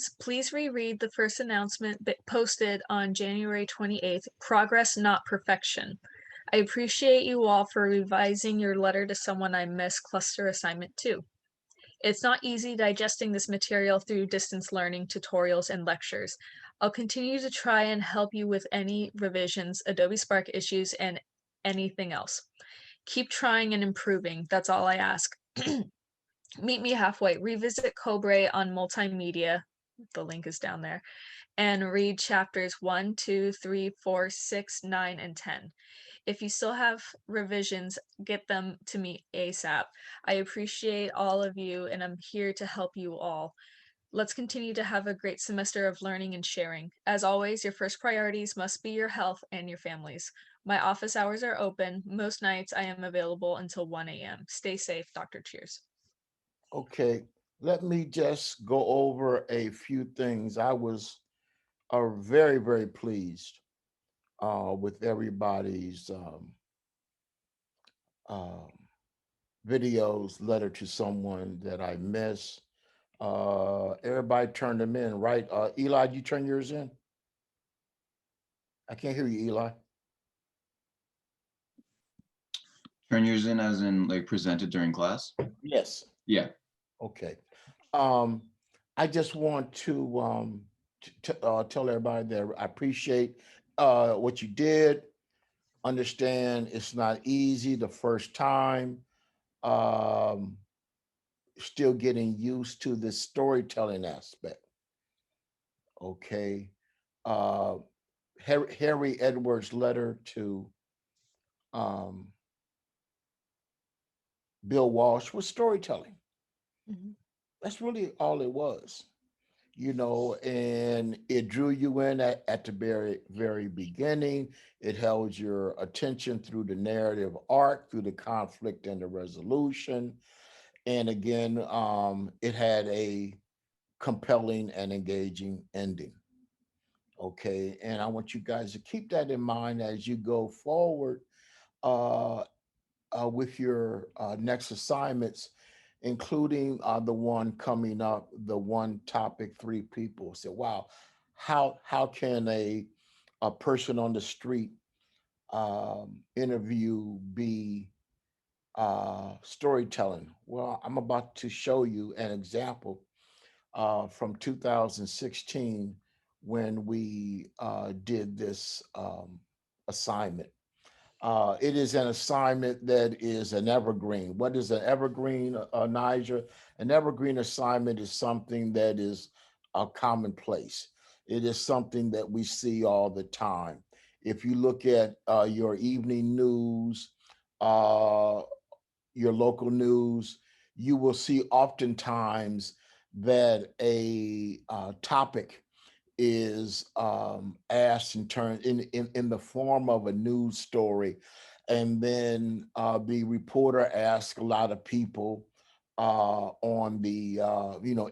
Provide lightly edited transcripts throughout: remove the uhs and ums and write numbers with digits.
Please reread the first announcement posted on January 28th, Progress Not Perfection. I appreciate you all for revising your letter to someone I miss cluster assignment 2. It's not easy digesting this material through distance learning tutorials and lectures. I'll continue to try and help you with any revisions, Adobe Spark issues, and anything else. Keep trying and improving. That's all I ask. Meet me halfway. Revisit Cobre on multimedia. The link is down there. And read chapters 1, 2, 3, 4, 6, 9, and 10. If you still have revisions, get them to me ASAP. I appreciate all of you, and I'm here to help you all. Let's continue to have a great semester of learning and sharing. As always, your first priorities must be your health and your families. My office hours are open. Most nights I am available until 1 a.m. Stay safe, Dr. Cheers. Okay, let me just go over a few things. I was very, very pleased with everybody's um, videos, letter to someone that I miss. Everybody turned them in, right? Eli, you turn yours in? I can't hear you, Eli. Turn yours in as in like presented during class? Yes. Yeah. Okay. I just want to tell everybody that I appreciate what you did. Understand it's not easy the first time. Um, Still getting used to the storytelling aspect. Okay. Uh, Harry Edwards' letter to um, Bill Walsh was storytelling. Mhm. That's really all it was, and it drew you in at the very, very beginning. It held your attention through the narrative arc, through the conflict and the resolution. And again, it had a compelling and engaging ending. Okay. And I want you guys to keep that in mind as you go forward uh, with your next assignments, including the one coming up, the one topic, three people. So, wow, how can a person on the street interview be storytelling? Well, I'm about to show you an example from 2016 when we did this assignment. It is an assignment that is an evergreen. What is an evergreen, Niger? An evergreen assignment is something that is a commonplace. It is something that we see all the time. If you look at your evening news, uh, your local news, you will see oftentimes that a topic is asked and turned in the form of a news story. And then the reporter asks a lot of people on the,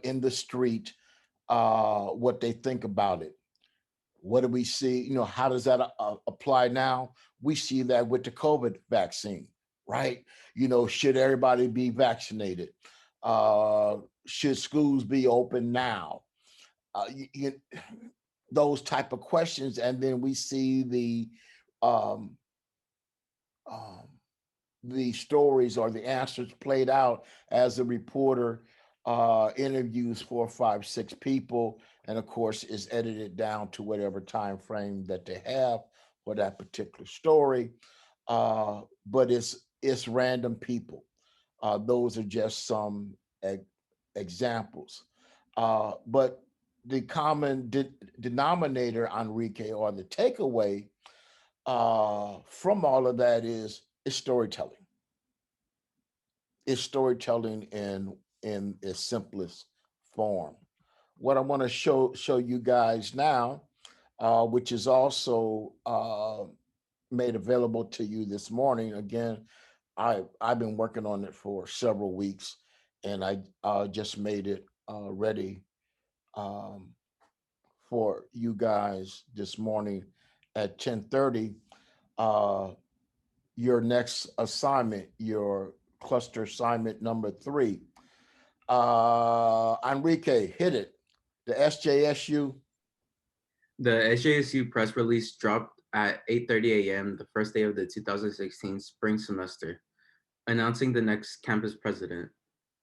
in the street what they think about it. What do we see? How does that apply now? We see that with the COVID vaccine, right? Should everybody be vaccinated? Uh, should schools be open now? Uh, you, you, those type of questions, and then we see um, um, the stories or the answers played out as the reporter interviews 4, 5, 6 people, and of course is edited down to whatever time frame that they have for that particular story. But it's random people. Those are just some examples. But the common denominator, Enrique, or the takeaway from all of that is storytelling. It's storytelling in its simplest form. What I want to show you guys now, which is also made available to you this morning. Again, I've been working on it for several weeks, and I just made it ready um, for you guys this morning at 10:30. Uh, your next assignment, your cluster assignment number 3. Enrique, hit it. The SJSU. The SJSU press release dropped at 8:30 a.m. the first day of the 2016 spring semester, announcing the next campus president.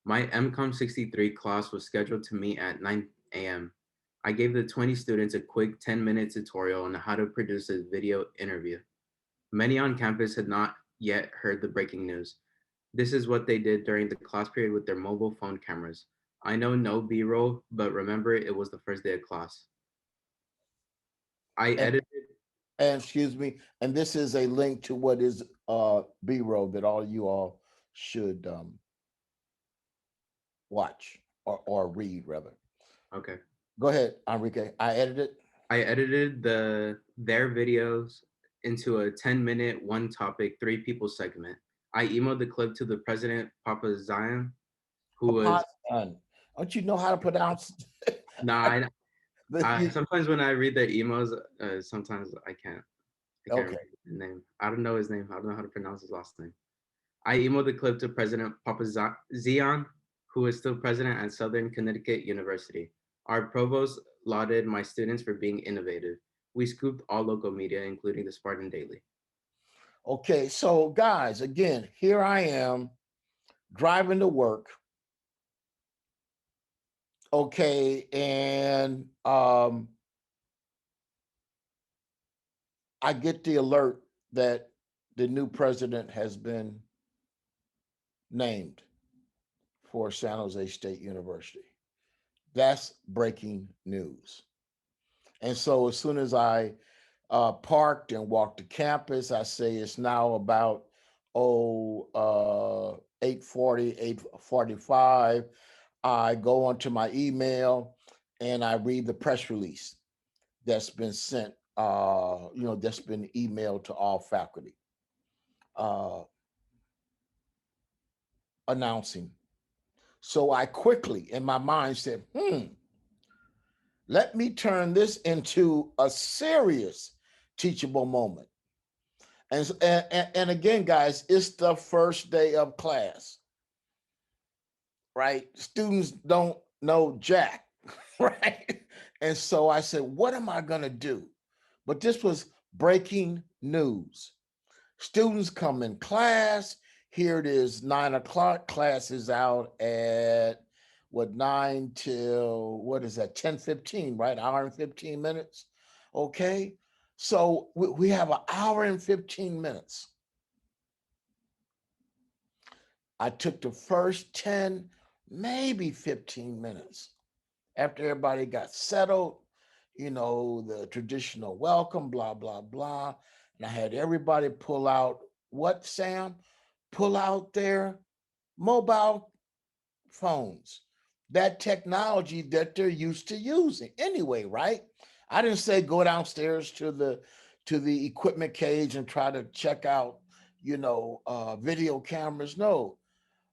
My MCOM 63 class was scheduled to meet at 9 a.m. I gave the 20 students a quick 10-minute tutorial on how to produce a video interview. Many on campus had not yet heard the breaking news. This is what they did during the class period with their mobile phone cameras. I know no B-roll, but remember it was the first day of class. I And, edited. and excuse me, and this is a link to what is B-roll that all you all should watch or read rather. Okay. Go ahead, Enrique. I edited their videos into a 10-minute, one topic, three people segment. I emailed the clip to the president, Papa Zion, who was. Don't you know how to pronounce? Nah, sometimes when I read their emails, sometimes I can't Okay. remember his name. I don't know his name. I don't know how to pronounce his last name. I emailed the clip to President Papa Zion, who is still president at Southern Connecticut University. Our provost lauded my students for being innovative. We scooped all local media, including the Spartan Daily. Okay, so guys, again, here I am driving to work. Okay, and I get the alert that the new president has been named for San Jose State University. That's breaking news. And so as soon as I parked and walked to campus, I say it's now about 8:40, 8:45. I go onto my email and I read the press release that's been sent, that's been emailed to all faculty, announcing. So I quickly, in my mind, said, let me turn this into a serious teachable moment. And again, guys, it's the first day of class, right? Students don't know jack, right? And so I said, what am I going to do? But this was breaking news. Students come in class. Here it is, 9 o'clock. Class is out at 9 till, 10:15, right? Hour and 15 minutes. Okay. So we have an hour and 15 minutes. I took the first 10, maybe 15 minutes after everybody got settled, the traditional welcome, blah, blah, blah. And I had everybody pull out what, Sam? Pull out their mobile phones, that technology that they're used to using anyway, right? I didn't say go downstairs to the equipment cage and try to check out, video cameras. No.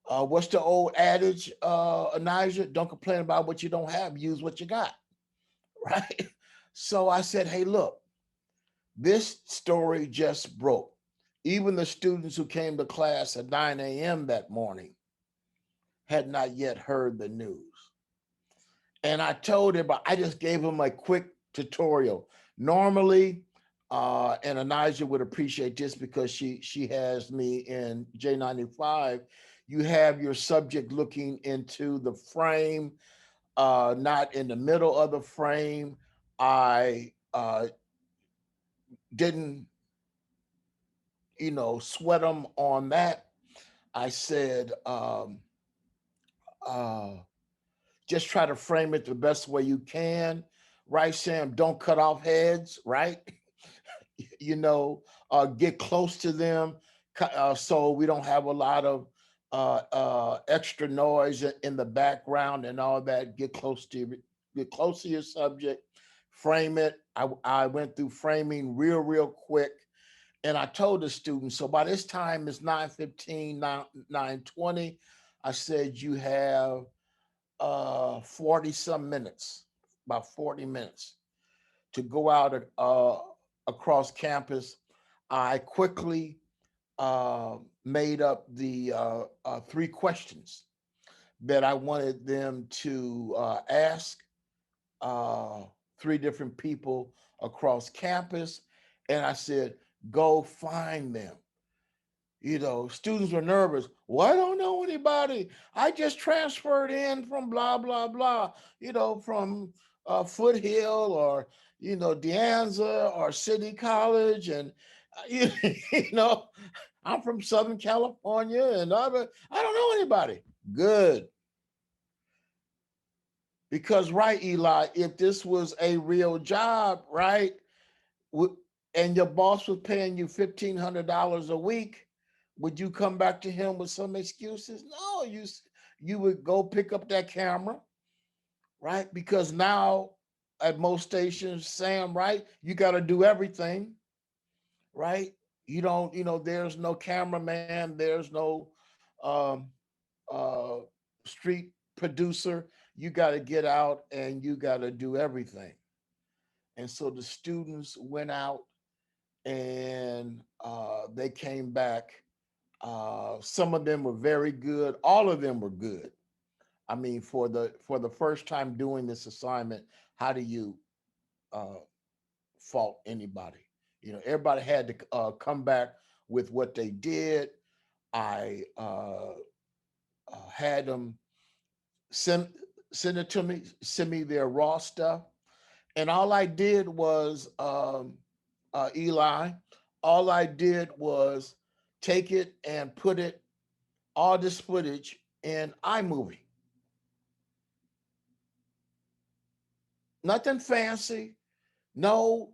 What's the old adage, Anijah? Don't complain about what you don't have, use what you got, right? So I said, hey, look, this story just broke. Even the students who came to class at 9 a.m. that morning had not yet heard the news. And I told him, I just gave him a quick tutorial. Normally, and Anijah would appreciate this because she has me in J95, you have your subject looking into the frame, not in the middle of the frame. I didn't, sweat them on that. I said, just try to frame it the best way you can, right, Sam? Don't cut off heads, right? Get close to them so we don't have a lot of extra noise in the background and all that. Get close to your subject, frame it. I went through framing real quick. And I told the students, so by this time it's 9:15, 9:20. I said, you have 40 some minutes, about 40 minutes to go out across campus. I quickly made up the 3 questions that I wanted them to ask uh, 3 different people across campus, and I said, go find them. Students were nervous. Well, I don't know anybody. I just transferred in from blah, blah, blah, from Foothill or, De Anza or City College. And, you, you know, I'm from Southern California and I don't know anybody. Good. Because, right, Eli, if this was a real job, right, and your boss was paying you $1,500 a week, would you come back to him with some excuses? No, you would go pick up that camera, right? Because now at most stations, Sam, right, you got to do everything, right? You don't, there's no cameraman, there's no um, uh, street producer. You got to get out and you got to do everything. And so the students went out and they came back. Some of them were very good. All of them were good. I mean, for the first time doing this assignment, how do you uh, fault anybody? Everybody had to come back with what they did. I had them send it to me, send me their raw stuff, and all I did was Eli. All I did was take it and put it all this footage in iMovie. Nothing fancy, no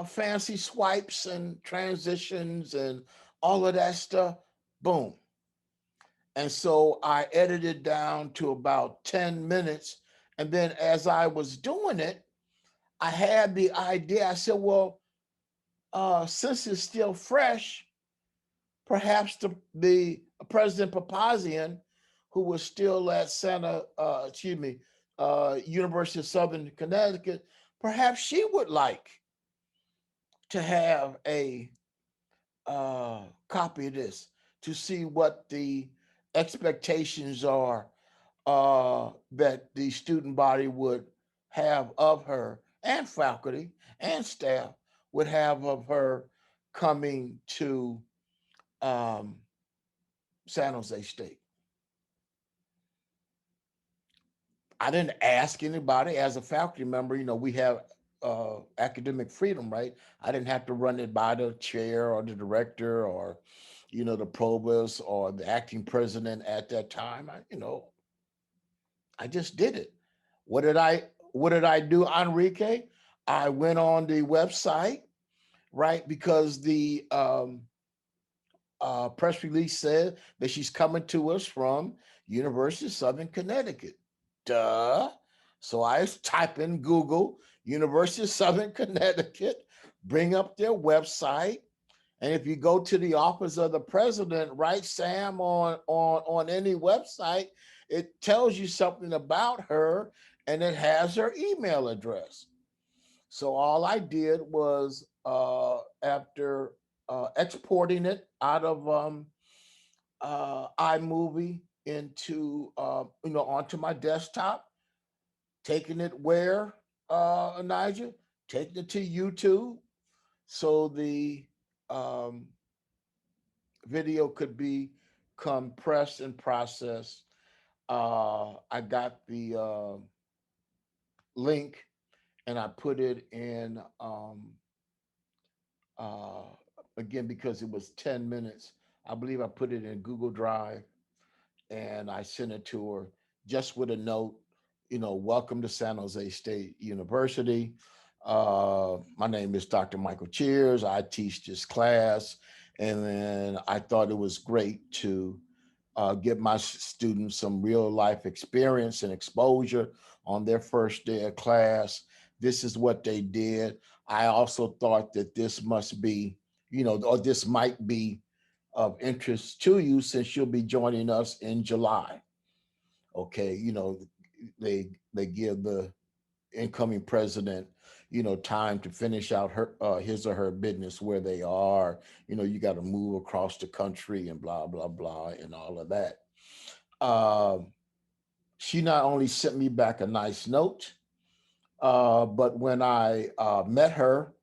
fancy swipes and transitions and all of that stuff. Boom. And so I edited down to about 10 minutes. And then as I was doing it, I had the idea. I said, well, since it's still fresh, perhaps the President Papazian, who was still at University of Southern Connecticut, perhaps she would like to have a copy of this to see what the expectations are that the student body would have of her, and faculty and staff would have of her coming to San Jose State. I didn't ask anybody. As a faculty member, we have academic freedom, right? I didn't have to run it by the chair or the director or, the provost or the acting president at that time. I just did it. What did I do, Enrique? I went on the website, right? Because the press release said that she's coming to us from University of Southern Connecticut. Duh. So I type in Google, University of Southern Connecticut, bring up their website. And if you go to the office of the president, right, Sam, on any website, it tells you something about her and it has her email address. So all I did was after exporting it out of iMovie into onto my desktop, taking it where Elijah, taking it to YouTube, so the video could be compressed and processed. I got the link and I put it in again, because it was 10 minutes, I believe I put it in Google Drive and I sent it to her just with a note, welcome to San Jose State University. My name is Dr. Michael Cheers. I teach this class. And then I thought it was great to give my students some real life experience and exposure on their first day of class. This is what they did. I also thought that this must be, or this might be of interest to you since you'll be joining us in July. Okay, they give the incoming president, time to finish out his or her business where they are. You got to move across the country and blah, blah, blah, and all of that. She not only sent me back a nice note, But when I met her,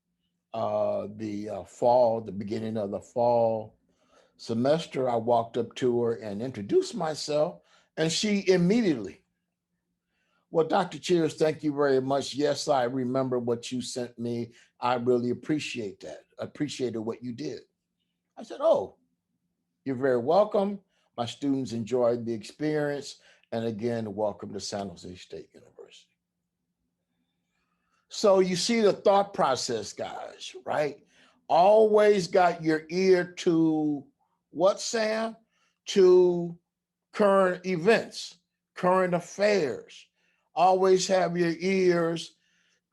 the beginning of the fall semester, I walked up to her and introduced myself, and she immediately, well, Dr. Cheers, thank you very much. Yes, I remember what you sent me. I really appreciate that. Appreciated what you did. I said, oh, you're very welcome. My students enjoyed the experience. And again, welcome to San Jose State University. So you see the thought process, guys, right? Always got your ear to what, Sam? To current events, current affairs. Always have your ears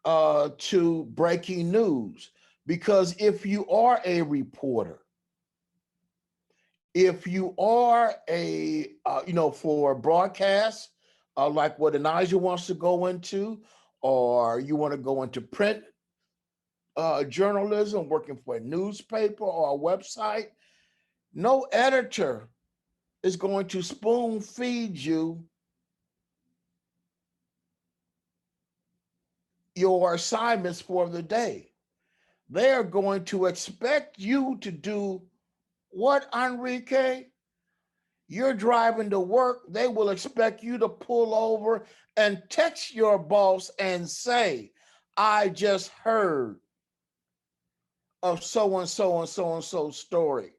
to breaking news. Because if you are a reporter, if you are a, for broadcast, like what Elijah wants to go into, or you want to go into print journalism, working for a newspaper or a website, no editor is going to spoon feed you your assignments for the day. They are going to expect you to do what, Enrique? You're driving to work, they will expect you to pull over and text your boss and say, I just heard of so and so and so and so story.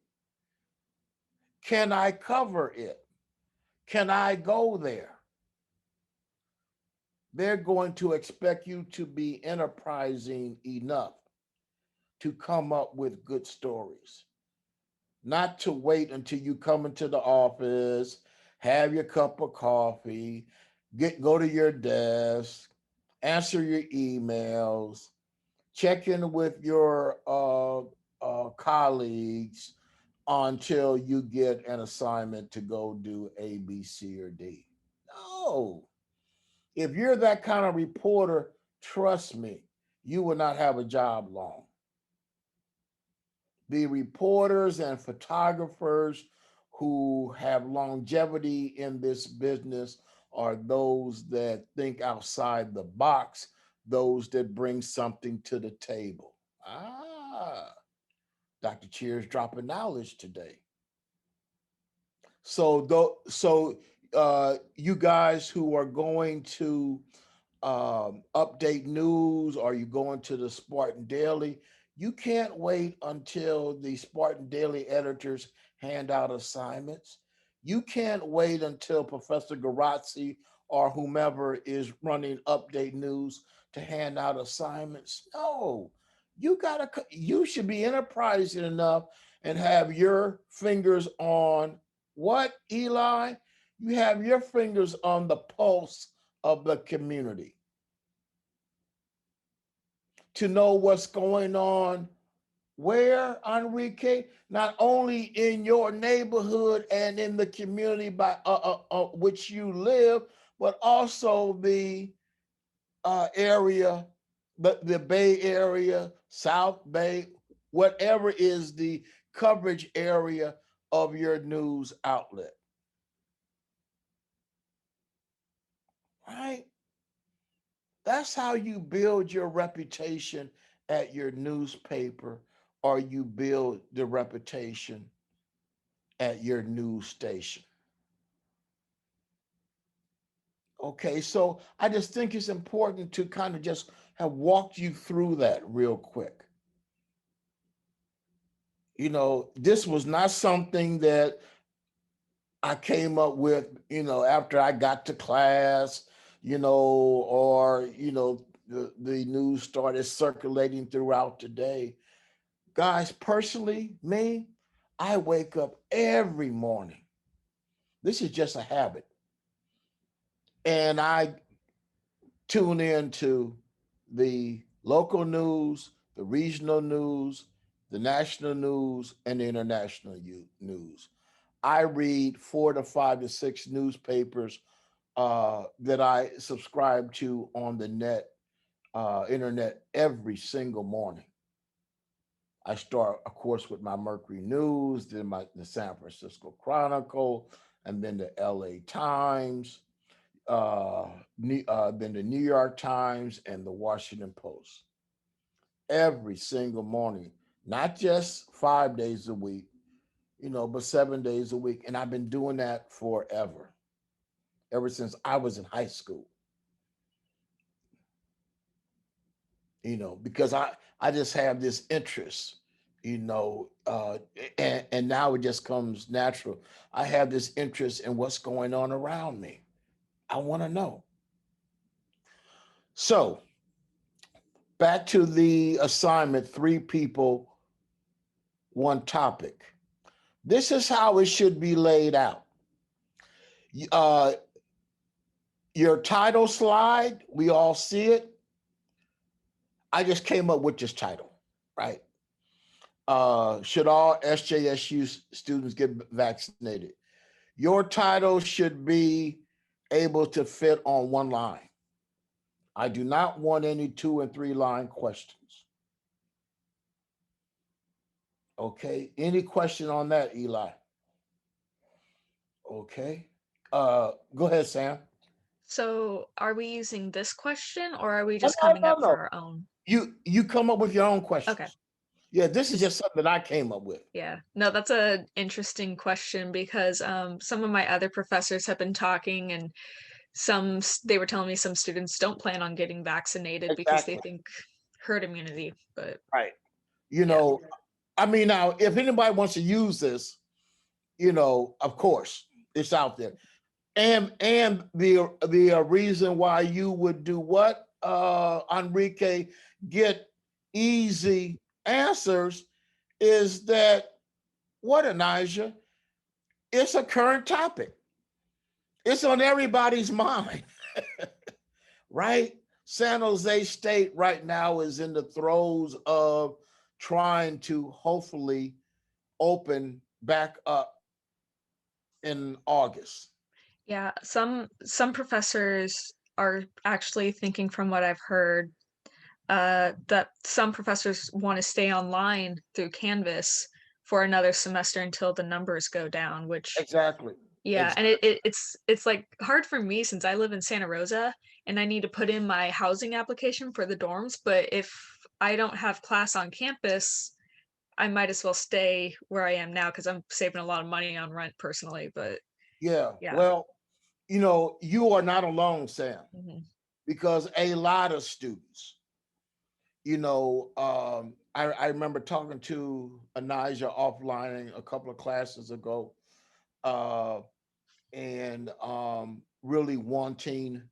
Can I cover it? Can I go there? They're going to expect you to be enterprising enough to come up with good stories, not to wait until you come into the office, have your cup of coffee, go to your desk, answer your emails, check in with your colleagues until you get an assignment to go do A, B, C, or D. No. If you're that kind of reporter, trust me, you will not have a job long. The reporters and photographers who have longevity in this business are those that think outside the box, those that bring something to the table. Dr. Cheers dropping knowledge today. So you guys who are going to update news, or you going to the Spartan Daily, you can't wait until the Spartan Daily editors hand out assignments. You can't wait until Professor Garazzi or whomever is running update news to hand out assignments. No, you should be enterprising enough and have your fingers on what, Eli? You have your fingers on the pulse of the community to know what's going on where, Enrique, not only in your neighborhood and in the community by which you live, but also the area, the Bay Area, South Bay, whatever is the coverage area of your news outlet. Right? That's how you build your reputation at your newspaper, or you build the reputation at your news station. Okay, so I just think it's important to kind of just have walked you through that real quick. You know, this was not something that I came up with, after I got to class, or, the news started circulating throughout the day. Guys, personally, me, I wake up every morning. This is just a habit. And I tune into the local news, the regional news, the national news, and the international news. I read 4 to 5 to 6 newspapers that I subscribe to on the internet every single morning. I start, of course, with my Mercury News, then the San Francisco Chronicle, and then the LA Times. than the New York Times and the Washington Post. Every single morning, not just 5 days a week, but 7 days a week. And I've been doing that forever, ever since I was in high school. Because I just have this interest, and now it just comes natural. I have this interest in what's going on around me. I want to know. So back to the assignment, 3 people, 1 topic. This is how it should be laid out. Your title slide, we all see it. I just came up with this title, right? Should all SJSU students get vaccinated? Your title should be able to fit on 1 line. I do not want any 2 and 3 line questions. Okay, any question on that, Eli? Okay, go ahead, Sam. So are we using this question or are we just no, coming no, up no. for our own? You come up with your own questions. Okay. Yeah, this is just something that I came up with. Yeah, no, that's a interesting question because some of my other professors have been talking and they were telling me some students don't plan on getting vaccinated because they Exactly. think herd immunity, but Right. Yeah. I mean, now, if anybody wants to use this, of course, it's out there. And the reason why you would do what, Enrique, get easy answers is that what, Anijah? It's a current topic. It's on everybody's mind, right? San Jose State right now is in the throes of trying to hopefully open back up in August. Yeah, some professors are actually thinking, from what I've heard, that some professors want to stay online through Canvas for another semester until the numbers go down, which Exactly. yeah, and it's like hard for me since I live in Santa Rosa and I need to put in my housing application for the dorms, but if I don't have class on campus, I might as well stay where I am now because I'm saving a lot of money on rent personally, but Yeah. yeah. Well, you are not alone, Sam, Mhm. because a lot of students, I remember talking to Anijah offline a couple of classes ago, and really wanting,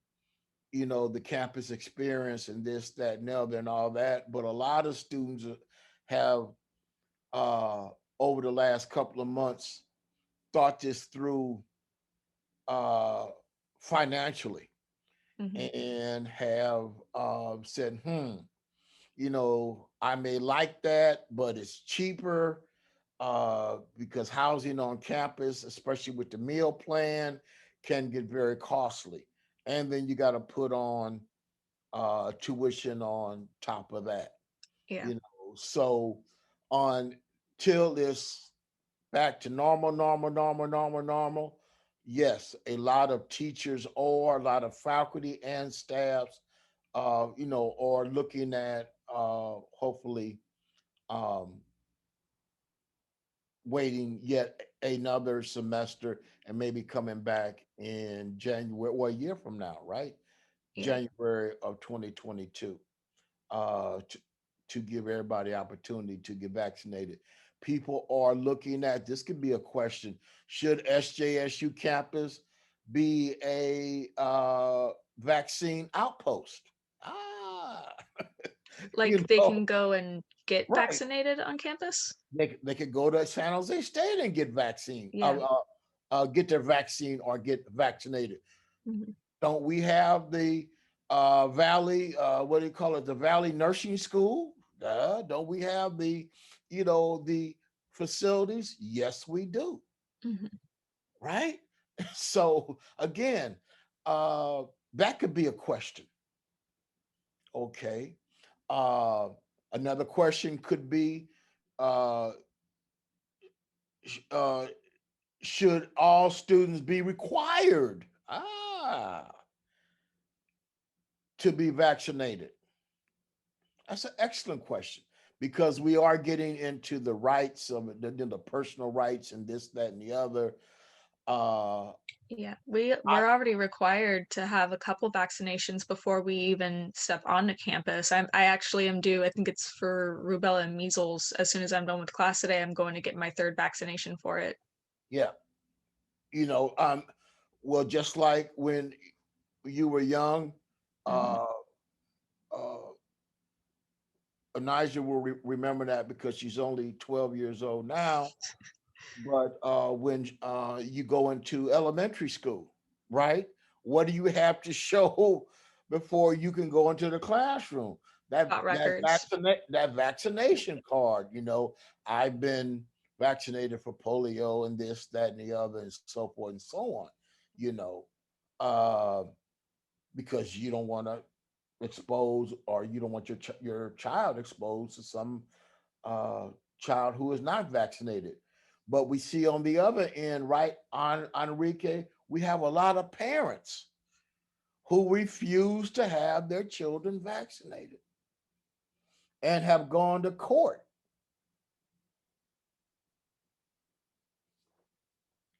the campus experience and this, that, and the other, and all that. But a lot of students have, over the last couple of months, thought this through financially Mhm. and have said, I may like that, but it's cheaper because housing on campus, especially with the meal plan, can get very costly. And then you got to put on tuition on top of that. Yeah. So until this back to normal, yes, a lot of teachers or a lot of faculty and staffs, are looking at hopefully um, waiting yet another semester and maybe coming back in January or a year from now, right? Yeah. January of 2022, to give everybody opportunity to get vaccinated. People are looking at this. Could be a question: should SJSU campus be a vaccine outpost? Ah, Like you they know, can go and get right? vaccinated on campus? They could go to San Jose State and get vaccine, Yeah. get their vaccine or get vaccinated. Mhm. Don't we have the Valley? What do you call it? The Valley Nursing School? Don't we have the facilities? Yes, we do. Mhm. Right. So again, that could be a question. Okay. Uh, Another question could be, uh, sh- uh, should all students be required? Ah, to be vaccinated? That's an excellent question, because we are getting into the rights of the personal rights and this, that, and the other. Uh, Yeah, we're already required to have a couple vaccinations before we even step onto campus. I actually am due, I think it's for rubella and measles. As soon as I'm done with class today, I'm going to get my third vaccination for it. yeah, you know, well, just like when you were young, Mhm. uh, Anijah will remember that because she's only 12 years old now. But when you go into elementary school, right? What do you have to show before you can go into the classroom? Got records. That vaccination card. You know, I've been vaccinated for polio and this, that, and the other, and so forth and so on. You know, uh, because you don't want to expose, or you don't want your child exposed to some uh, child who is not vaccinated. But we see on the other end, right, on Enrique, we have a lot of parents who refuse to have their children vaccinated and have gone to court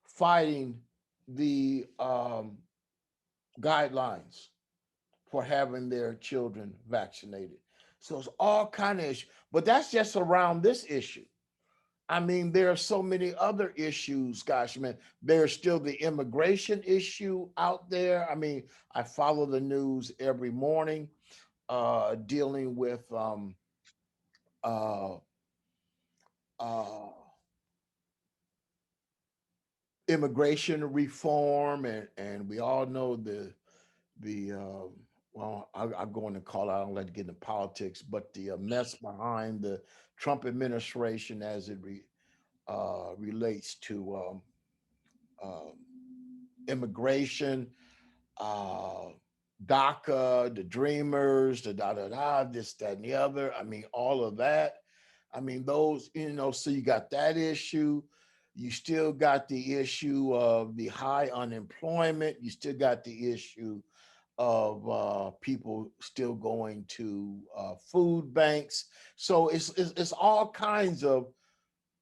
fighting the guidelines for having their children vaccinated. So it's all kind of issues, but that's just around this issue. I mean, there are so many other issues, gosh, man. There's still the immigration issue out there. I mean, I follow the news every morning, dealing with uh, uh, immigration reform, and we all know the well, I'm going to call it, I don't like to get into politics, but the mess behind the Trump administration as it relates to um, immigration, uh, DACA, the Dreamers, the da da da, this, that, and the other. I mean, all of that. I mean, those, you know, so you got that issue. You still got the issue of the high unemployment. You still got the issue of people still going to food banks. So it's all kinds of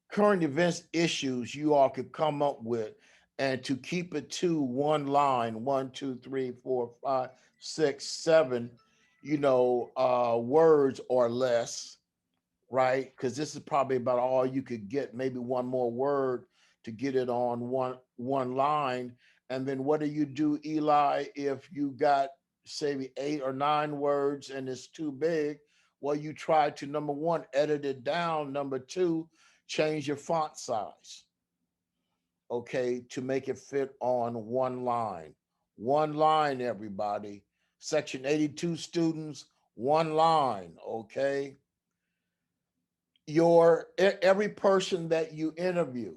current events issues you all could come up with, and to keep it to one line, 1 2 3 4 5 6 7, words or less, right? Because this is probably about all you could get, maybe one more word to get it on one line. And then what do you do, Eli, if you got say 8 or 9 words and it's too big? Well, you try to, number one, edit it down. Number two, change your font size, okay, to make it fit on one line. One line, everybody. Section 82 students, one line, okay? Every person that you interview,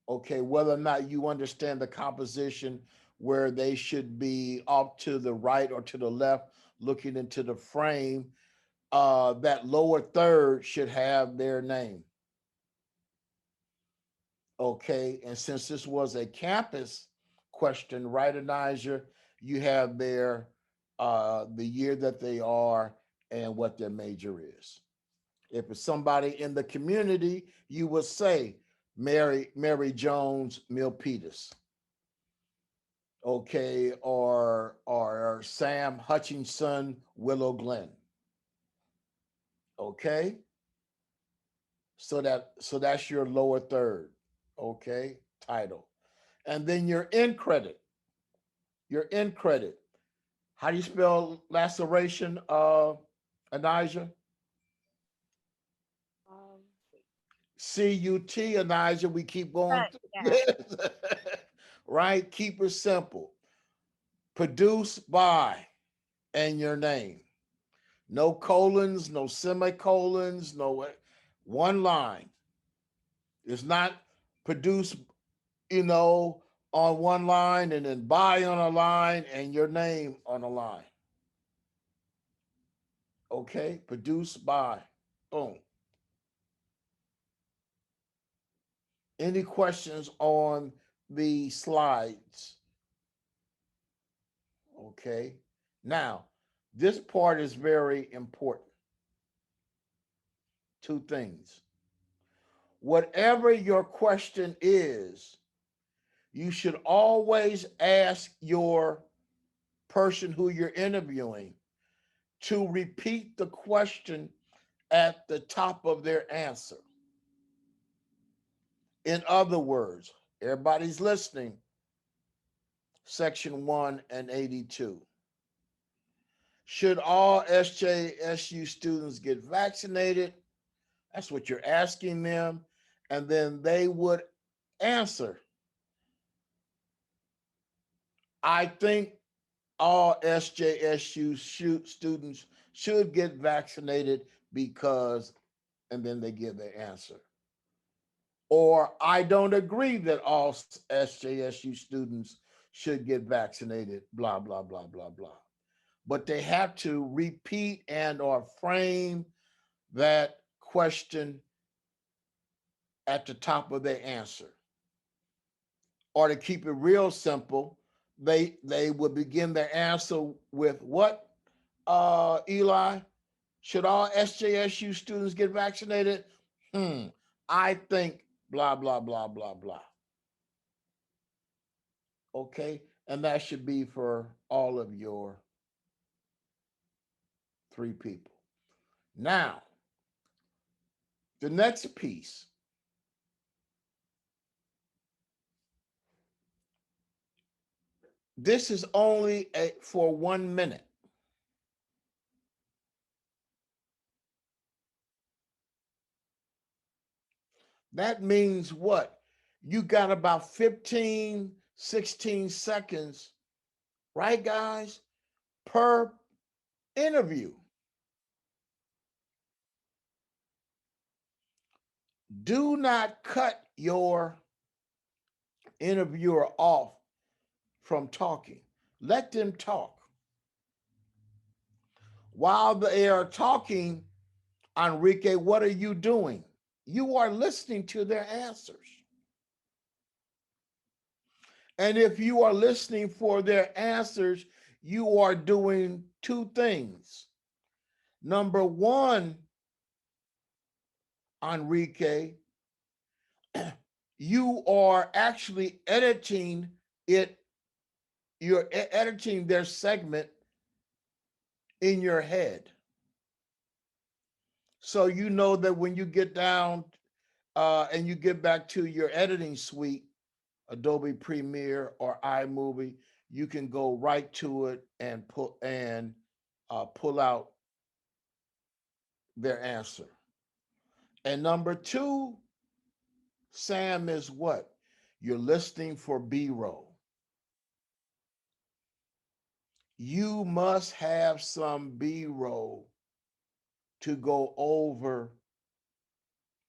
okay, whether or not you understand the composition, where they should be off to the right or to the left looking into the frame, that lower third should have their name, okay? And since this was a campus question, right, Anijah, you have their the year that they are and what their major is. If it's somebody in the community, you would say Mary Jones Milpitas, okay, or Sam Hutchinson Willow Glen, okay. So that's your lower third, okay, title, and then your in credit. Your in credit. How do you spell laceration, Anijah? Um, CUT, Anijah. We keep going but through yeah, this, right? Keep it simple. Produced by and your name. No colons, no semicolons, no one line. It's not produced, you know, on one line and then by on a line and your name on a line. Okay, produced by. Boom. Any questions on the slides? Okay. Now, this part is very important. Two things. Whatever your question is, you should always ask your person who you're interviewing to repeat the question at the top of their answer. In other words, everybody's listening, section 1 and 82. Should all SJSU students get vaccinated? That's what you're asking them. And then they would answer, I think all SJSU students should get vaccinated because, and then they give their answer. Or I don't agree that all SJSU students should get vaccinated, blah, blah, blah, blah, blah. But they have to repeat and or frame that question at the top of their answer. Or to keep it real simple, they would begin their answer with what, Eli? Should all SJSU students get vaccinated? I think blah, blah, blah, blah, blah. Okay, and that should be for all of your 3 people. Now, the next piece. This is only for 1 minute. That means what? You got about 15, 16 seconds, right, guys, per interview. Do not cut your interviewer off from talking. Let them talk. While they are talking, Enrique, what are you doing? You are listening to their answers. And if you are listening for their answers, you are doing 2 things. Number 1, Enrique, you are actually editing it. You're editing their segment in your head. So you know that when you get down and you get back to your editing suite, Adobe Premiere or iMovie, you can go right to it and pull out their answer. And number 2, Sam, is what? You're listening for B-roll. You must have some B-roll to go over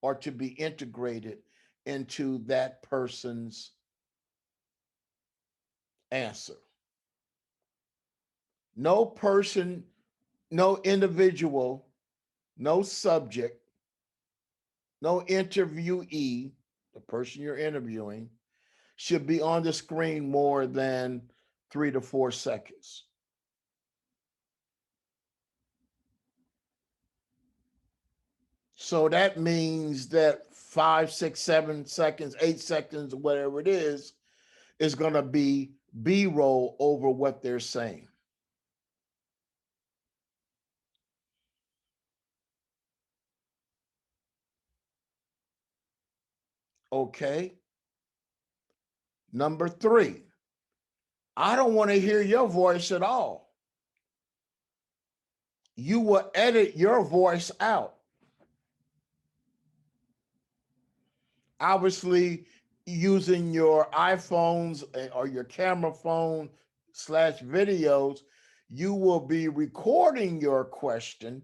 or to be integrated into that person's answer. No person, no individual, no subject, no interviewee, the person you're interviewing, should be on the screen more than 3 to 4 seconds. So that means that 5, 6, 7 seconds, 8 seconds, whatever it is going to be B-roll over what they're saying. Okay. Number 3, I don't want to hear your voice at all. You will edit your voice out. Obviously, using your iPhones or your camera phone / videos, you will be recording your question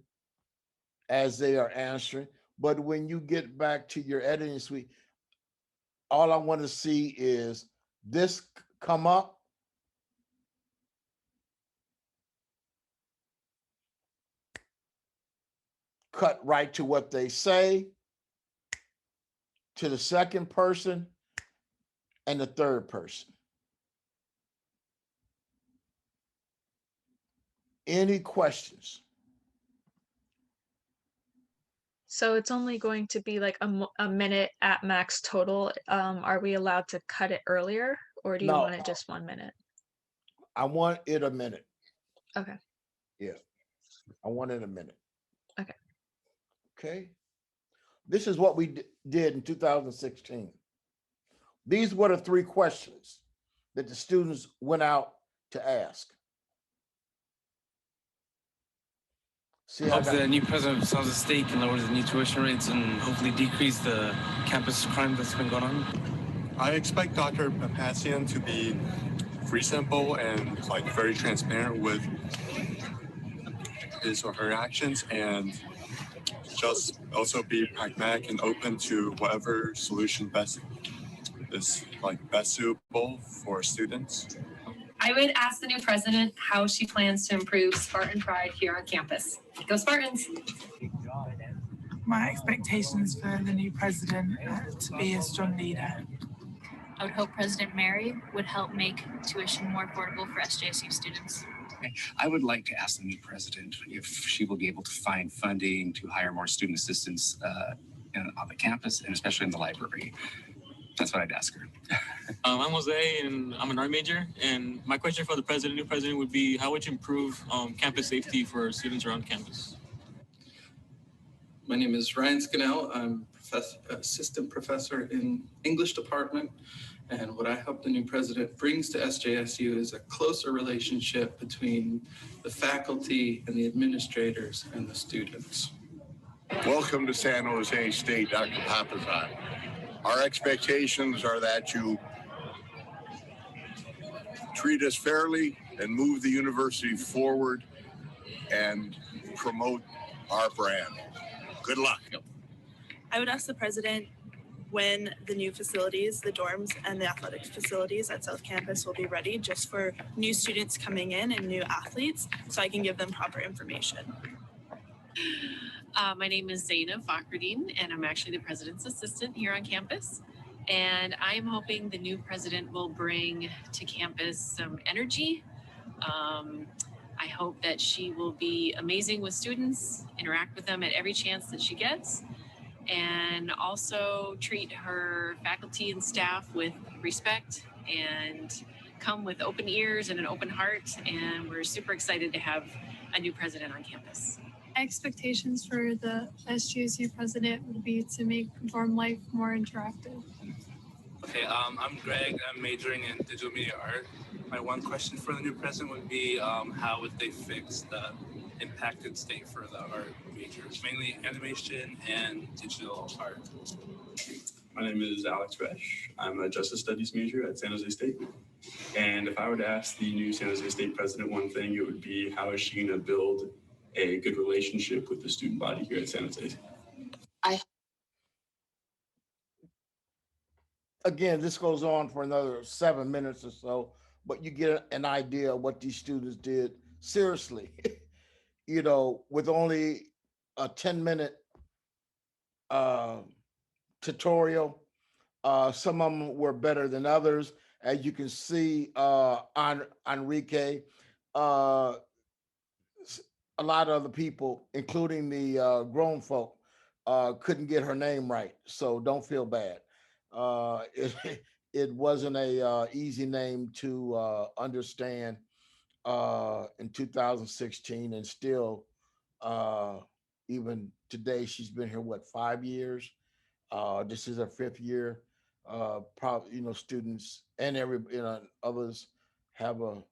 as they are answering. But when you get back to your editing suite, all I want to see is this come up. Cut right to what they say, to the second person and the third person. Any questions? So it's only going to be like a minute at max total. Are we allowed to cut it earlier, or do you No, want it just 1 minute? I want it a minute. Okay. Yeah, I want it a minute. Okay. Okay. This is what we did in 2016. These were the 3 questions that the students went out to ask. See, I Hope got, the new president solves the stake and lowers the new tuition rates and hopefully decrease the campus crime that's been going on. I expect Dr. Papazian to be reasonable and like very transparent with his or her actions, and just also be pragmatic and open to whatever solution best suitable for students. I would ask the new president how she plans to improve Spartan pride here on campus. Go Spartans! My expectations for the new president to be a strong leader. I would hope President Mary would help make tuition more affordable for SJSU students. I would like to ask the new president if she will be able to find funding to hire more student assistants on the campus and especially in the library. That's what I'd ask her. I'm Jose, and I'm an art major. And my question for the new president would be, how would you improve campus safety for students around campus? My name is Ryan Scannell. I'm assistant professor in English department. And what I hope the new president brings to SJSU is a closer relationship between the faculty and the administrators and the students. Welcome to San Jose State, Dr. Papazian. Our expectations are that you treat us fairly and move the university forward and promote our brand. Good luck. I would ask the president when the new facilities, the dorms and the athletic facilities at South Campus will be ready just for new students coming in and new athletes, so I can give them proper information. My name is Zainab Fakhruddin, and I'm actually the president's assistant here on campus. And I'm hoping the new president will bring to campus some energy. I hope that she will be amazing with students, interact with them at every chance that she gets, and also treat her faculty and staff with respect and come with open ears and an open heart. And we're super excited to have a new president on campus. Expectations for the SJSU president would be to make dorm life more interactive. Okay, I'm Greg. I'm majoring in digital media art. My one question for the new president would be how would they fix the impacted state for the art majors, mainly animation and digital art. My name is Alex Resch. I'm a justice studies major at San Jose State. And if I were to ask the new San Jose State president one thing, it would be how is she going to build a good relationship with the student body here at San Jose? Again, this goes on for another 7 minutes or so, but you get an idea of what these students did. Seriously, you know, with only a 10-minute tutorial, some of them were better than others. As you can see, Enrique, a lot of other people, including the grown folk, couldn't get her name right. So don't feel bad. It wasn't a easy name to understand in 2016, and still even today, she's been here, what, 5 years? This is her 5th year. Probably, you know, students and others have a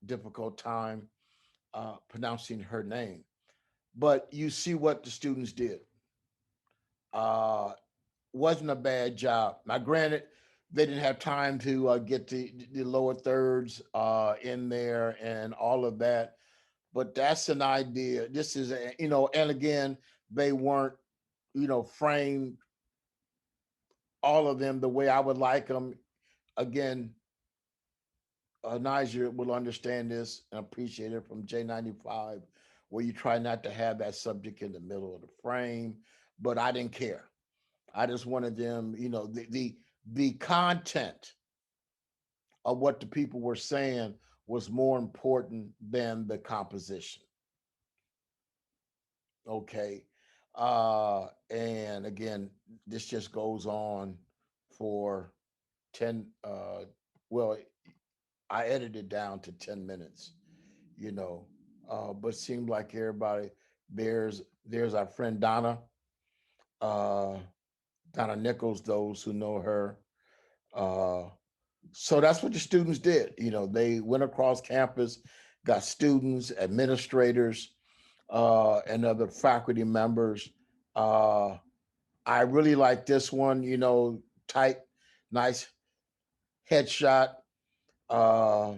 difficult time pronouncing her name. But you see what the students did. Wasn't a bad job. Now, granted, they didn't have time to get the lower thirds in there and all of that, but that's an idea. This is, you know, and again, they weren't, you know, framed, all of them, the way I would like them. Again, Niger will understand this and appreciate it from J95, where you try not to have that subject in the middle of the frame, but I didn't care. I just wanted them, you know, the content of what the people were saying was more important than the composition. Okay. And again, this just goes on for 10, well, I edited down to 10 minutes, you know, but it seemed like everybody, there's our friend Donna, uh, Donna Nichols, those who know her. So that's what the students did. You know, they went across campus, got students, administrators, and other faculty members. I really like this one, you know, tight, nice headshot uh,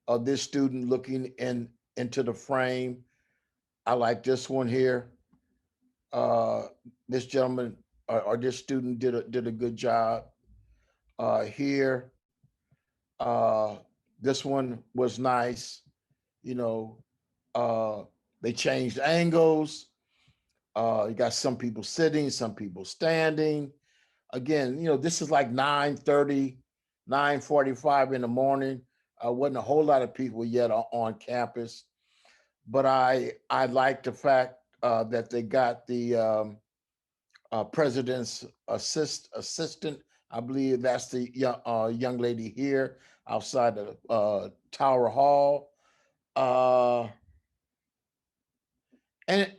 of this student looking into the frame. I like this one here. This gentleman or this student did a good job here. This one was nice. You know, they changed angles. You got some people sitting, some people standing. Again, you know, this is like 9:30, 9:45 in the morning. Wasn't a whole lot of people yet on campus, but I like the fact that they got the president's assistant. I believe that's the young lady here outside the Tower Hall. And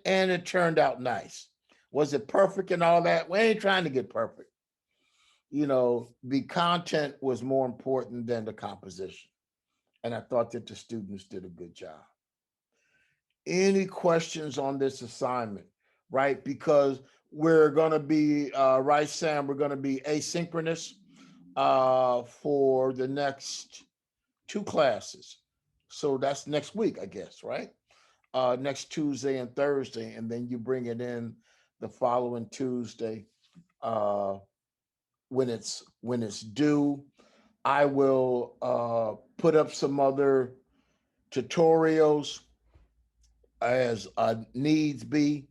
it turned out nice. Was it perfect and all that? We ain't trying to get perfect. You know, the content was more important than the composition. And I thought that the students did a good job. Any questions on this assignment, right? Because we're going to be, right, Sam, we're going to be asynchronous for the next 2 classes. So that's next week, I guess, right? Next Tuesday and Thursday, and then you bring it in the following Tuesday when it's due. I will put up some other tutorials as needs be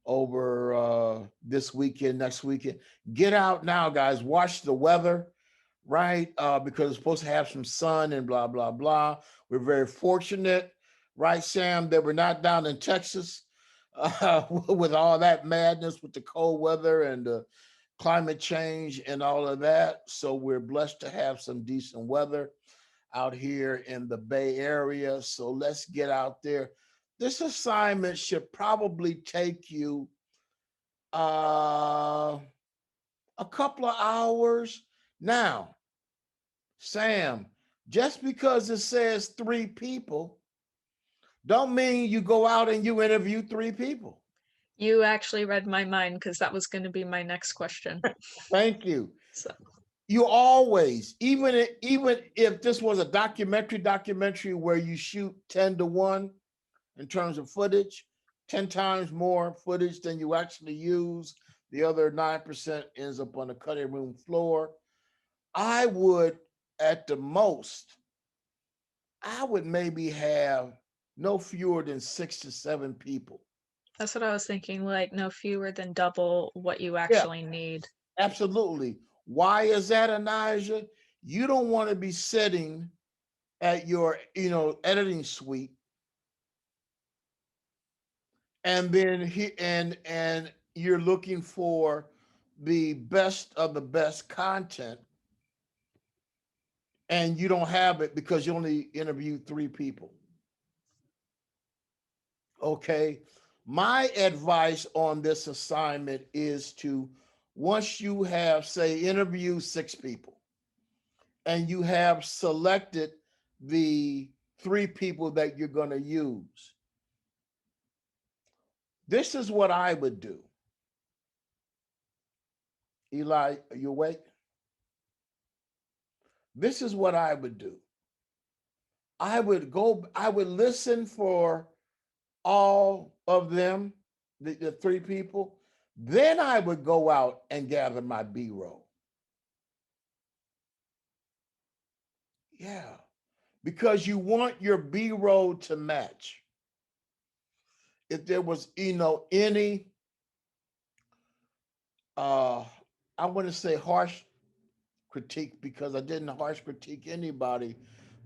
over this weekend, next weekend. Get out now, guys. Watch the weather, right? Because it's supposed to have some sun and blah, blah, blah. We're very fortunate, right, Sam, that we're not down in Texas with all that madness with the cold weather and the climate change and all of that. So we're blessed to have some decent weather out here in the Bay Area. So let's get out there. This assignment should probably take you a couple of hours. Now, Sam, just because it says 3 people, don't mean you go out and you interview 3 people. You actually read my mind because that was going to be my next question. Thank you. So. You always, even if this was a documentary where you shoot 10-1 in terms of footage, 10 times more footage than you actually use, the other 9% ends up on the cutting room floor. I would, at the most, I would maybe have no fewer than 6 to 7 people. That's what I was thinking, like no fewer than double what you actually need. Absolutely. Why is that, Anijah? You don't want to be sitting at your, editing suite and then and you're looking for the best of the best content and you don't have it because you only interviewed 3 people. Okay. My advice on this assignment is to, once you have, say, interviewed 6 people and you have selected the 3 people that you're going to use, this is what I would do. Eli, are you awake? This is what I would do. I would listen for all of them, the 3 people. Then I would go out and gather my B-roll. Yeah, because you want your B-roll to match. If there was, any, I want to say harsh critique, because I didn't harsh critique anybody,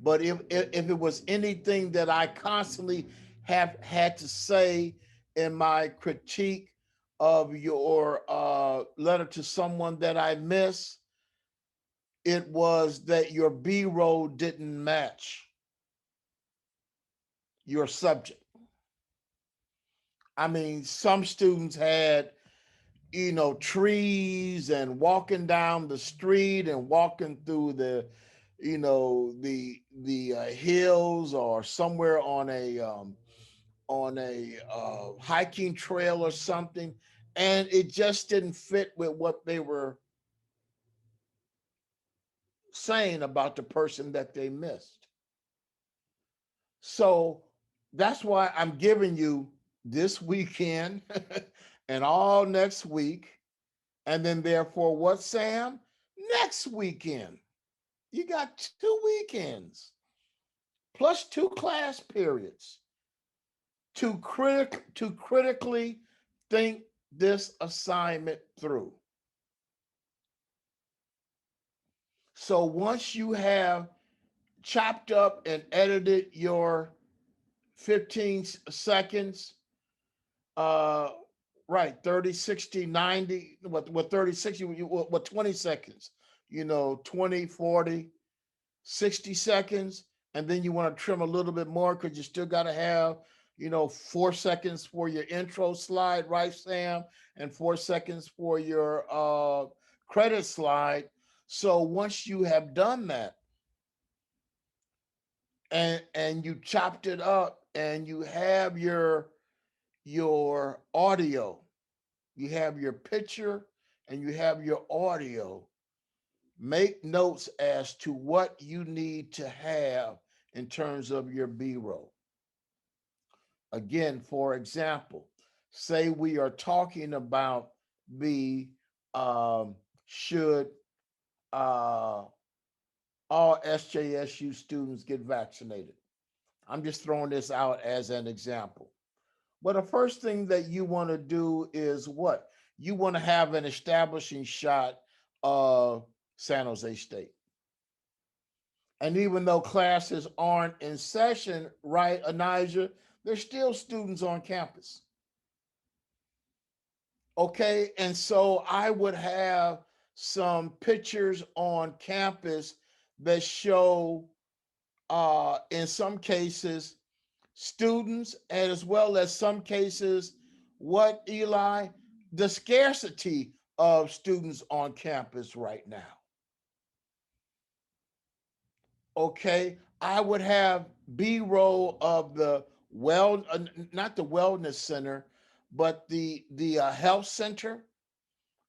But if it was anything that I constantly have had to say in my critique of your letter to someone that I miss, it was that your B-roll didn't match your subject. I mean, some students had, trees and walking down the street and walking through the, the hills or somewhere on a hiking trail or something, and it just didn't fit with what they were saying about the person that they missed. So that's why I'm giving you this weekend and all next week. And then therefore what, Sam? Next weekend. You got 2 weekends plus 2 class periods to critically think this assignment through. So once you have chopped up and edited your 15 seconds, right, 30, 60, 90, what 30, 60, what 20 seconds, 20, 40, 60 seconds, and then you want to trim a little bit more because you still got to have, 4 seconds for your intro slide, right, Sam? And 4 seconds for your credit slide. So once you have done that, and you chopped it up and you have your audio, you have your picture and you have your audio, make notes as to what you need to have in terms of your B-roll. Again, for example, say we are talking about should all SJSU students get vaccinated. I'm just throwing this out as an example. Well, the first thing that you want to do is what? You want to have an establishing shot of San Jose State. And even though classes aren't in session, right, Anijah, there's still students on campus. Okay, and so I would have some pictures on campus that show, in some cases, students, and as well as some cases, what, Eli? The scarcity of students on campus right now. Okay, I would have B-roll of the not the wellness center, but the health center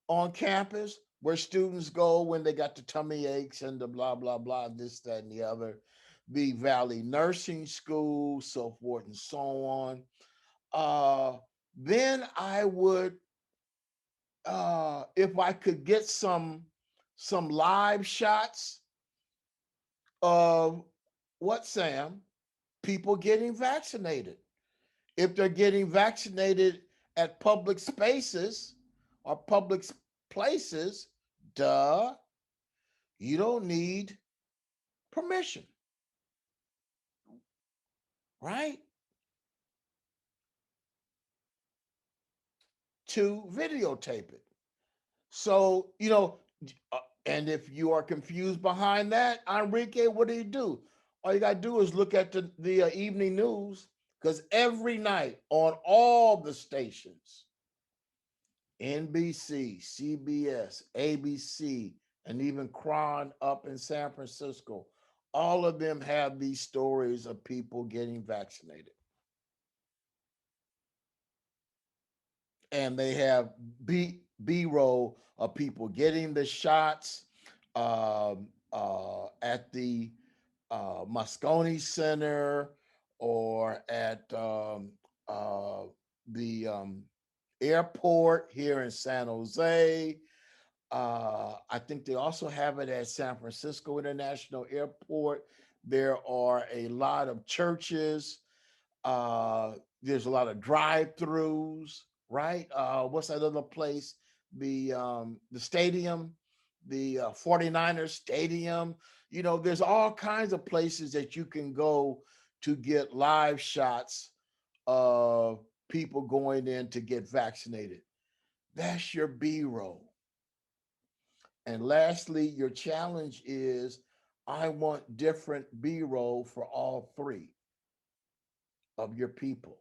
on campus where students go when they got the tummy aches and the blah, blah, blah, this, that, and the other. The Valley Nursing School, so forth and so on. Then I would, if I could get some live shots of what, Sam? People getting vaccinated. If they're getting vaccinated at public spaces or public places, duh, you don't need permission, right? To videotape it. So, and if you are confused behind that, Enrique, what do? All you got to do is look at the evening news, because every night on all the stations, NBC, CBS, ABC, and even KRON up in San Francisco, all of them have these stories of people getting vaccinated. And they have B-roll of people getting the shots at the Moscone Center or at the airport here in San Jose. I think they also have it at San Francisco International Airport. There are a lot of churches. There's a lot of drive-throughs, right? What's that other place? The stadium the 49ers stadium. You know, there's all kinds of places that you can go to get live shots of people going in to get vaccinated. That's your B-roll. And lastly, your challenge is I want different B-roll for all three of your people.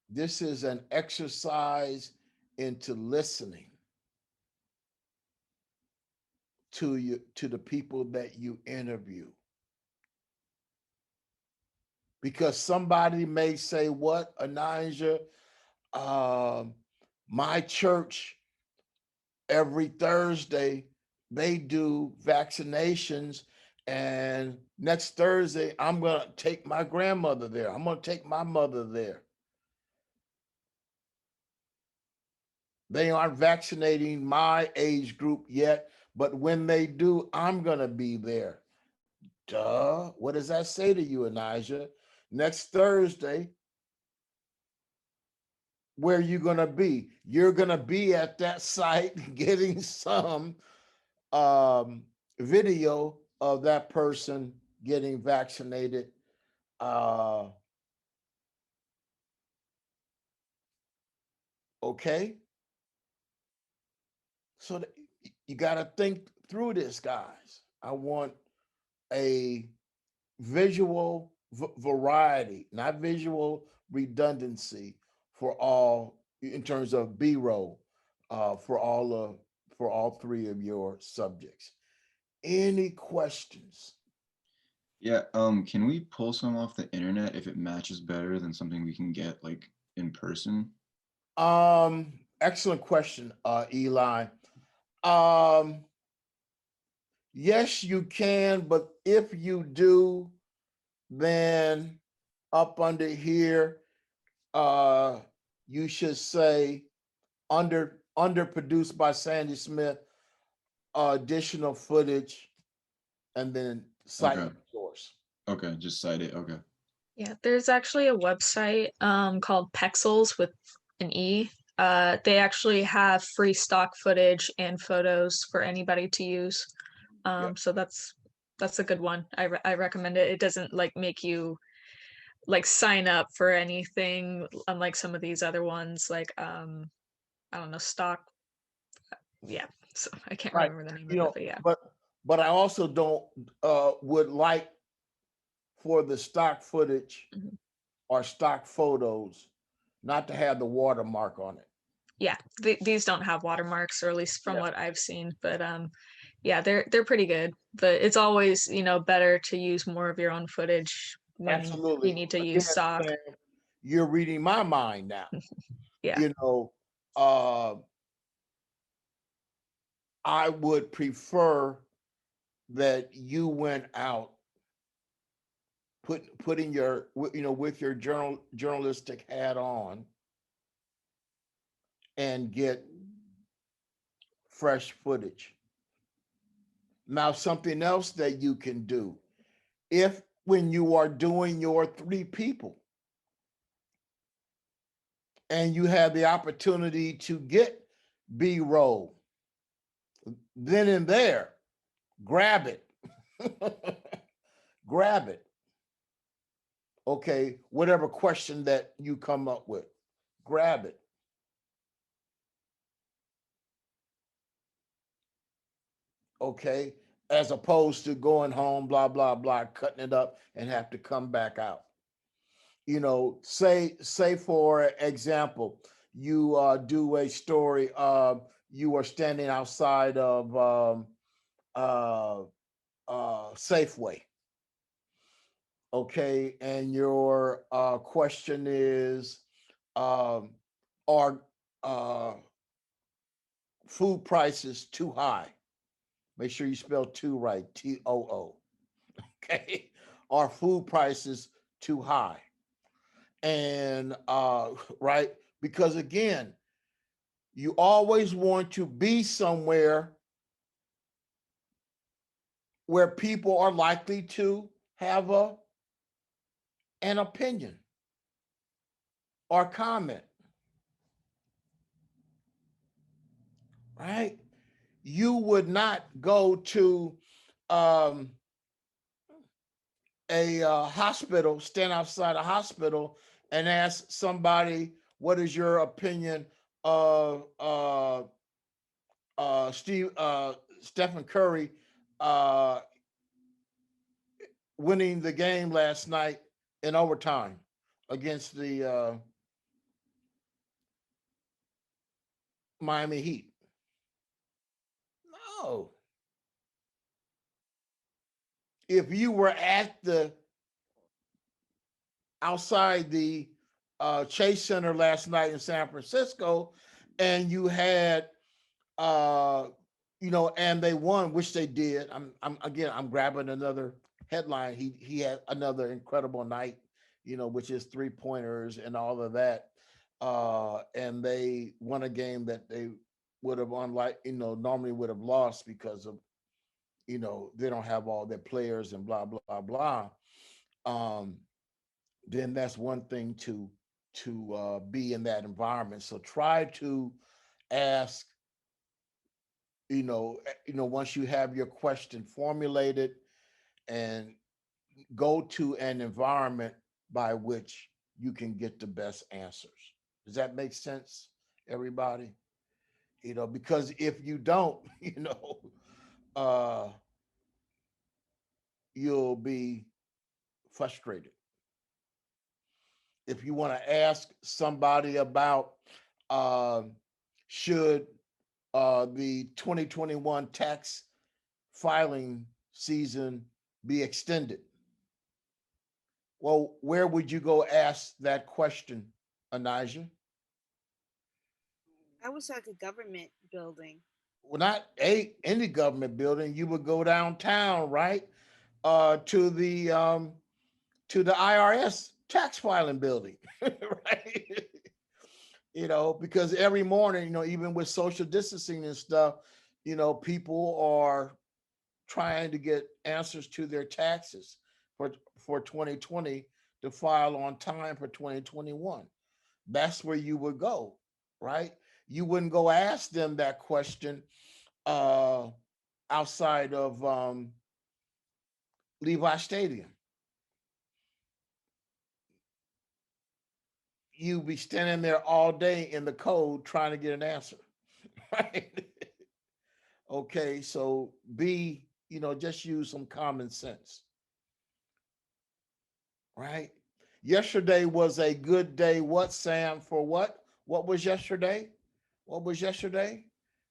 This is an exercise into listening to you, to the people that you interview. Because somebody may say, what, Anijah, my church every Thursday, they do vaccinations, and next Thursday, I'm going to take my grandmother there. I'm going to take my mother there. They aren't vaccinating my age group yet, but when they do, I'm going to be there. Duh. What does that say to you, Anijah? Next Thursday, where are you going to be? You're going to be at that site getting some video of that person getting vaccinated. Okay. So you got to think through this, guys. I want a visual variety, not visual redundancy for all in terms of B-roll for all three of your subjects. Any questions? Yeah, can we pull some off the internet if it matches better than something we can get like in person? Excellent question, Eli. Yes, you can, but if you do, then up under here, you should say underproduced by Sandy Smith, additional footage, and then cite Okay. the source. Okay, just cite it. Okay. Yeah, there's actually a website called Pexels with an E. They actually have free stock footage and photos for anybody to use. So that's a good one. I recommend it. It doesn't like make you like sign up for anything, unlike some of these other ones, like I don't know, stock. Yeah, so I can't Right. remember the name You of know, it, but yeah. but I also don't would like for the stock footage or stock photos not to have the watermark on it. Yeah, these don't have watermarks, or at least from Yeah. what I've seen. But yeah, they're pretty good. But it's always, you know, better to use more of your own footage when Absolutely. you need to Again, use stock. Sam, you're reading my mind now. Yeah. You know, I would prefer that you went out putting your, you know, with your journalistic hat on and get fresh footage. Now, something else that you can do, if when you are doing your three people and you have the opportunity to get B-roll, then and there, grab it. Grab it. Okay, whatever question that you come up with, grab it. Okay, as opposed to going home, blah, blah, blah, cutting it up and have to come back out. You know, say for example, you do a story, you are standing outside of Safeway. Okay, and your question is, are food prices too high? Make sure you spell two right, T-O-O. Okay, are food prices too high? And right, because again, you always want to be somewhere where people are likely to have an opinion or comment, right? you would not go to a hospital, stand outside a hospital and ask somebody, what is your opinion of Stephen Curry winning the game last night in overtime against the Miami Heat? No. If you were at the outside the Chase Center last night in San Francisco, and you had and they won, which they did. I'm grabbing another headline. He had another incredible night, which is 3-pointers and all of that. And they won a game that they would have normally would have lost because of, they don't have all their players and blah, blah, blah. Then that's one thing to be in that environment. So try to ask, once you have your question formulated, and go to an environment by which you can get the best answers. Does that make sense, everybody? Because if you don't, you'll be frustrated. If you want to ask somebody about should the 2021 tax filing season be extended, well, where would you go ask that question, Anijah? I was like a government building. Well, not any government building. You would go downtown, right, to the IRS tax filing building, right? Because every morning, even with social distancing and stuff, people are trying to get answers to their taxes for 2020 to file on time for 2021. That's where you would go, right? You wouldn't go ask them that question outside of Levi Stadium. You'd be standing there all day in the cold trying to get an answer, right? Okay, so just use some common sense, right? Yesterday was a good day. What, Sam, for what? What was yesterday? What was yesterday?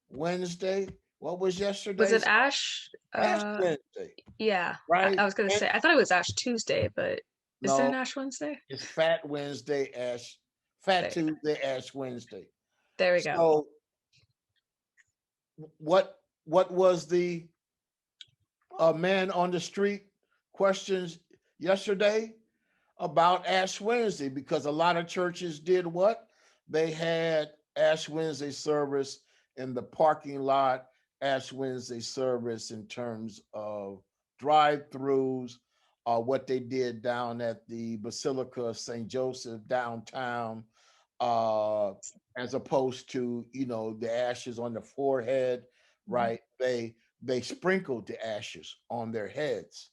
Wednesday. What was yesterday? Was it Ash? Ash Wednesday. Yeah. Right. I was gonna say, I thought it was Ash Tuesday, but is there an Ash Wednesday? It's Fat Wednesday, Fat Tuesday, Ash Wednesday. There we go. So what was the man on the street questions yesterday about Ash Wednesday? Because a lot of churches did what? They had Ash Wednesday service in the parking lot, Ash Wednesday service in terms of drive-throughs, what they did down at the Basilica of St. Joseph downtown, as opposed to, the ashes on the forehead, right? They sprinkled the ashes on their heads,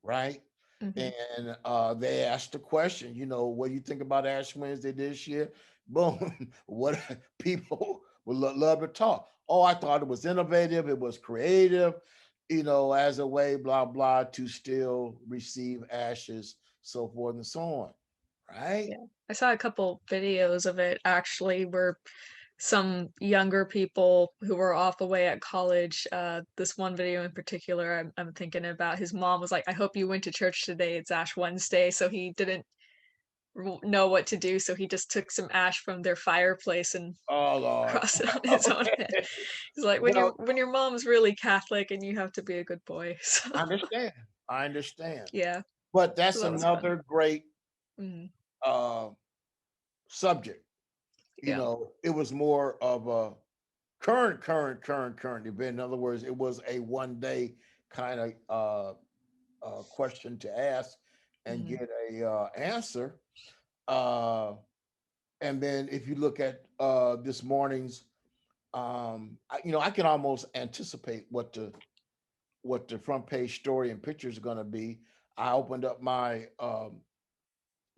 right? And they asked the question, what do you think about Ash Wednesday this year? Boom. What people would love to talk. Oh, I thought it was innovative. It was creative, as a way, blah, blah, to still receive ashes, so forth and so on. Right? Yeah. I saw a couple videos of it actually where some younger people who were off away at college, this one video in particular, I'm thinking about, his mom was like, I hope you went to church today. It's Ash Wednesday. So he didn't know what to do. So he just took some ash from their fireplace and crossed it on his own head. He's like, when your mom's really Catholic and you have to be a good boy. So. I understand. Yeah. But that's another great subject. It was more of a current event. In other words, it was a one-day kind of question to ask and get a answer. And then if you look at this morning's I can almost anticipate what the front page story and pictures are going to be. I opened up my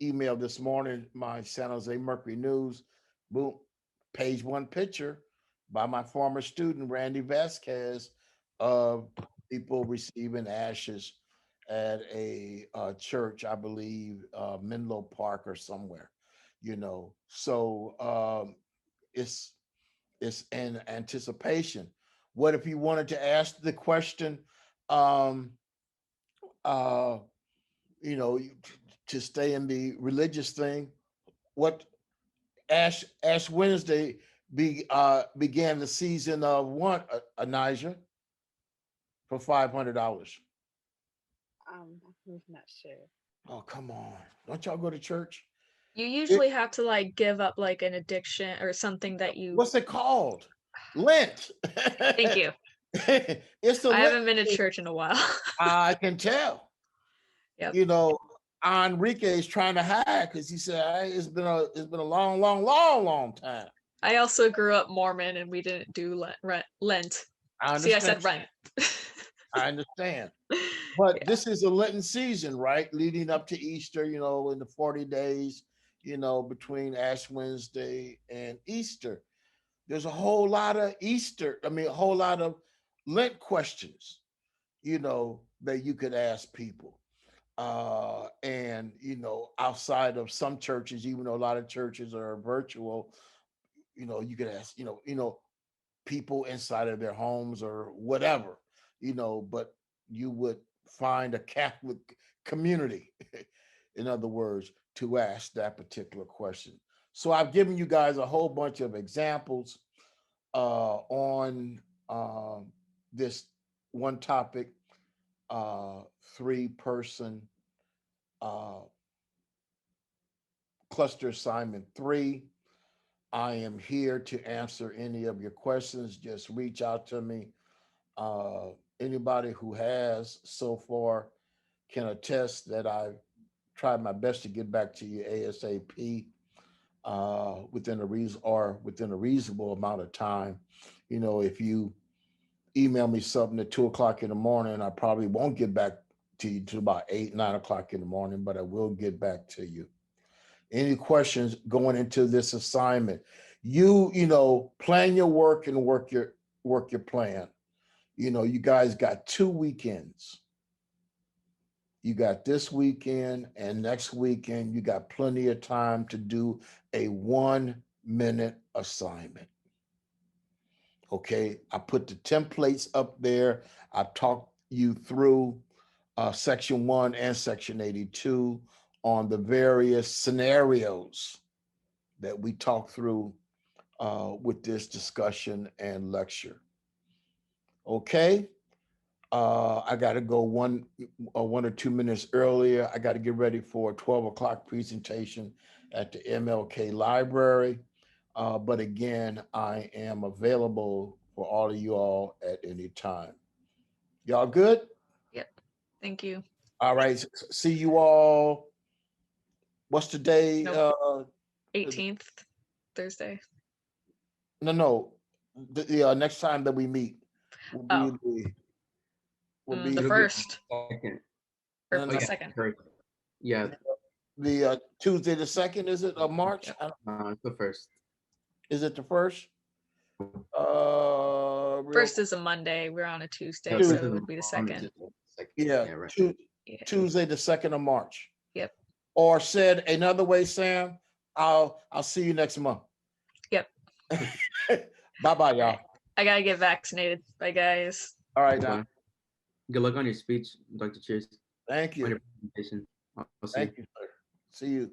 email this morning, my San Jose Mercury News, boom, page one picture by my former student, Randy Vasquez, of people receiving ashes at a church, I believe, Menlo Park or somewhere, So it's in anticipation. What if you wanted to ask the question, to stay in the religious thing? What Ash Wednesday began the season of what, Anijah, for $500. I'm not sure. Oh, come on. Don't y'all go to church? You usually have to like give up like an addiction or something that you. What's it called? Lent. Thank you. It's the I haven't Lent been to season. church in a while. I can tell. Yep. Enrique is trying to hide because he said it's been a long time. I also grew up Mormon and we didn't do Lent. See, I said rent. I understand. But this is a Lenten season, right? Leading up to Easter, in the 40 days, between Ash Wednesday and Easter. There's a whole lot of a whole lot of Lent questions, that you could ask people. And outside of some churches, even though a lot of churches are virtual, you could ask, people inside of their homes or whatever, but you would find a Catholic community, in other words, to ask that particular question. So I've given you guys a whole bunch of examples on this one topic, 3-person cluster assignment 3. I am here to answer any of your questions. Just reach out to me. Anybody who has so far can attest that I've tried my best to get back to you ASAP within a reasonable amount of time. If you email me something at 2 o'clock in the morning, I probably won't get back to you till about 8, 9 o'clock in the morning, but I will get back to you. Any questions going into this assignment? Plan your work and work your plan. You guys got 2 weekends. You got this weekend and next weekend. You got plenty of time to do a 1-minute assignment. Okay, I put the templates up there. I've talked you through section 1 and section 82 on the various scenarios that we talked through with this discussion and lecture. Okay, I got to go 1 or 2 minutes earlier. I got to get ready for a 12 o'clock presentation at the MLK Library. But again, I am available for all of you all at any time. Y'all good? Yep. Thank you. All right. See you all. What's the day? 18th, Thursday. No. The next time that we meet will be the 1st. Or No, the 2nd. Yeah. The Tuesday the 2nd, is it, of March? It's the 1st. Is it the 1st? 1st is a Monday. We're on a Tuesday, so it would be the 2nd. Yeah, Tuesday the 2nd of March. Yep. Or said another way, Sam, I'll see you next month. Yep. Bye-bye, y'all. I gotta get vaccinated. Bye, guys. All right, Don. Good luck on your speech, Dr. Cheers. Thank you. On your presentation. I'll see Thank you, sir. See you.